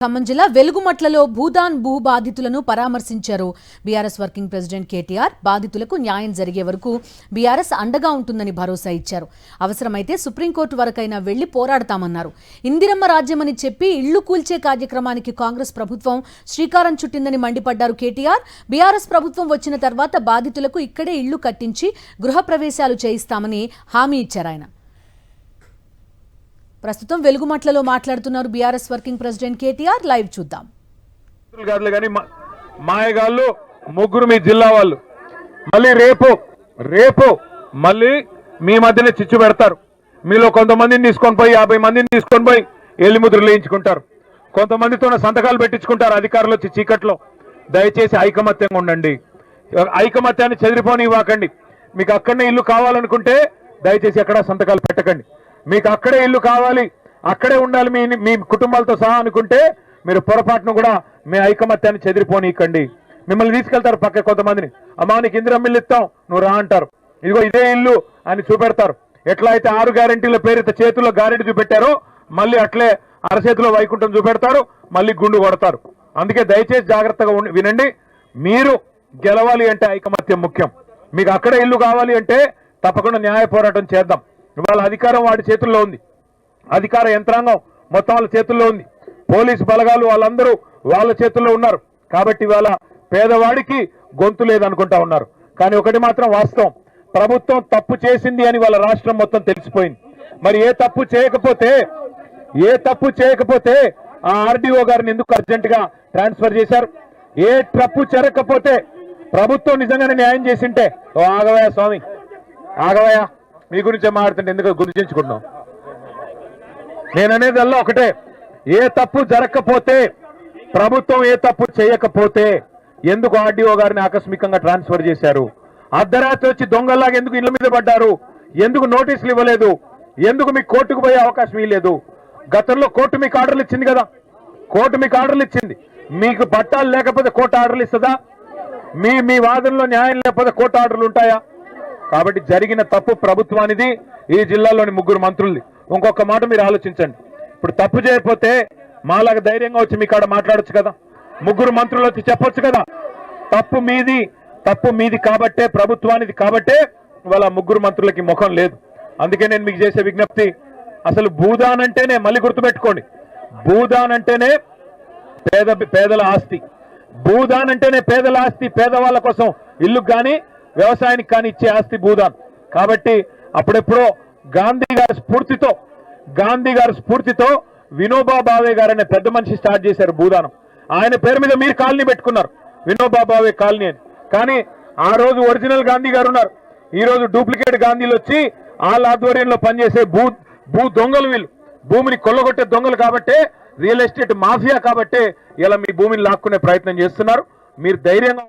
ఖమ్మం జిల్లా వెలుగుమట్లలో భూదాన్ భూ బాధితులను పరామర్శించారు బీఆర్ఎస్ వర్కింగ్ ప్రెసిడెంట్ కేటీఆర్. బాధితులకు న్యాయం జరిగే వరకు బీఆర్ఎస్ అండగా ఉంటుందని భరోసా ఇచ్చారు. అవసరమైతే సుప్రీంకోర్టు వరకైనా వెళ్లి పోరాడతామన్నారు. ఇందిరమ్మ రాజ్యమని చెప్పి ఇళ్లు కూల్చే కార్యక్రమానికి కాంగ్రెస్ ప్రభుత్వం శ్రీకారం చుట్టిందని మండిపడ్డారు కేటీఆర్. బీఆర్ఎస్ ప్రభుత్వం వచ్చిన తర్వాత బాధితులకు ఇక్కడే ఇళ్లు కట్టించి గృహప్రవేశాలు చేయిస్తామని హామీ ఇచ్చారు ఆయన. ప్రస్తుతం వెలుగుమట్లలో మాట్లాడుతున్నారు BRS working president KTR. Live చూద్దాం. మాయగాళ్ళు ముగ్గురు మీ జిల్లా వాళ్ళు మళ్ళీ రేపు మళ్ళీ మీ మధ్యనే చిచ్చు పెడతారు. మీలో కొంతమందిని తీసుకొని పోయి 50 మందిని తీసుకొని పోయి ఎల్లి ముద్రలు వేయించుకుంటారు. కొంతమందితో సంతకాలు పెట్టించుకుంటారు అధికారులు వచ్చి చీకట్లో. దయచేసి ఐకమత్యంగా ఉండండి. ఐకమత్యాన్ని చెదిరిపోనివ్వకండి. మీకు అక్కడనే ఇల్లు కావాలనుకుంటే దయచేసి ఎక్కడ సంతకాలు పెట్టకండి. మీకు అక్కడే ఇల్లు కావాలి, అక్కడే ఉండాలి మీ కుటుంబాలతో సహా అనుకుంటే మీరు పొరపాటును కూడా మీ ఐకమత్యాన్ని చెదిరిపోనీకండి. మిమ్మల్ని తీసుకెళ్తారు పక్క కొంతమందిని. అమ్మా నీకు ఇందిరమ్మ ఇల్లు ఇస్తాం, నువ్వు రా అంటారు. ఇదిగో ఇదే ఇల్లు అని చూపెడతారు. ఎట్లా అయితే 6 గ్యారెంటీల పేరుతో చేతుల్లో గ్యారెంటీ చూపెట్టారో మళ్ళీ అట్లే అరచేతిలో వైకుంఠం చూపెడతారు, మళ్ళీ గుండు కొడతారు. అందుకే దయచేసి జాగ్రత్తగా వినండి. మీరు గెలవాలి అంటే ఐకమత్యం ముఖ్యం. మీకు అక్కడే ఇల్లు కావాలి అంటే తప్పకుండా న్యాయ పోరాటం చేద్దాం. ఇవాళ అధికారం వాడి చేతుల్లో ఉంది. అధికార యంత్రాంగం మొత్తం వాళ్ళ చేతుల్లో ఉంది. పోలీసు బలగాలు వాళ్ళందరూ వాళ్ళ చేతుల్లో ఉన్నారు. కాబట్టి ఇవాళ పేదవాడికి గొంతు లేదనుకుంటా ఉన్నారు. కానీ ఒకటి మాత్రం వాస్తవం, ప్రభుత్వం తప్పు చేసింది అని వాళ్ళ రాష్ట్రం మొత్తం తెలిసిపోయింది. మరి ఏ తప్పు చేయకపోతే ఆ ఆర్డీఓ గారిని ఎందుకు అర్జెంటుగా ట్రాన్స్ఫర్ చేశారు? ఏ తప్పు జరగకపోతే ప్రభుత్వం నిజంగానే న్యాయం చేసింటే ఆగవయ్యా స్వామి, ఆగవయ్యా, మీ గురించే మాట్లాడుతుంటే ఎందుకు గుర్తించుకుంటున్నాం? నేననేదల్లా ఒకటే, ఏ తప్పు జరగకపోతే ప్రభుత్వం ఏ తప్పు చేయకపోతే ఎందుకు ఆర్డీఓ గారిని ఆకస్మికంగా ట్రాన్స్ఫర్ చేశారు? అర్ధరాత్రి వచ్చి దొంగల్లాగా ఎందుకు ఇళ్ల మీద పడ్డారు? ఎందుకు నోటీసులు ఇవ్వలేదు? ఎందుకు మీకు కోర్టుకు పోయే అవకాశం ఇవ్వలేదు? గతంలో కోర్టు మీకు ఆర్డర్లు ఇచ్చింది కదా. కోర్టు మీకు ఆర్డర్లు ఇచ్చింది. మీకు పట్టాలు లేకపోతే కోర్టు ఆర్డర్లు ఇస్తుందా? మీ వాదనలో న్యాయం లేకపోతే కోర్టు ఆర్డర్లు ఉంటాయా? కాబట్టి జరిగిన తప్పు ప్రభుత్వానిది, ఈ జిల్లాలోని 3 మంత్రులది. ఇంకొక మాట మీరు ఆలోచించండి. ఇప్పుడు తప్పు చేయకపోతే మాలాగా ధైర్యంగా వచ్చి మీ కాడ మాట్లాడొచ్చు కదా. 3 మంత్రులు వచ్చి చెప్పొచ్చు కదా, తప్పు మీది కాబట్టే, ప్రభుత్వానిది కాబట్టే ఇవాళ 3 మంత్రులకి ముఖం లేదు. అందుకే నేను మీకు చేసే విజ్ఞప్తి, అసలు భూదాన్ అంటేనే, మళ్ళీ గుర్తుపెట్టుకోండి, భూదాన్ అంటేనే పేదల ఆస్తి. భూదాన్ అంటేనే పేదల ఆస్తి. పేదవాళ్ళ కోసం ఇల్లు కానీ వ్యవసాయానికి కానీ ఇచ్చే ఆస్తి భూదాన్. కాబట్టి అప్పుడెప్పుడో గాంధీ గారి స్ఫూర్తితో వినోబా భావే గారు అనే పెద్ద మనిషి స్టార్ట్ చేశారు భూదానం. ఆయన పేరు మీద మీరు కాలనీ పెట్టుకున్నారు, వినోబా భావే కాలనీ అని. కానీ ఆ రోజు ఒరిజినల్ గాంధీ గారు ఉన్నారు, ఈ రోజు డూప్లికేట్ గాంధీలు వచ్చి వాళ్ళ ఆధ్వర్యంలో పనిచేసే భూ దొంగలు. వీళ్ళు భూమిని కొల్లగొట్టే దొంగలు కాబట్టే, రియల్ ఎస్టేట్ మాఫియా కాబట్టే ఇలా మీ భూమిని లాక్కునే ప్రయత్నం చేస్తున్నారు. మీరు ధైర్యంగా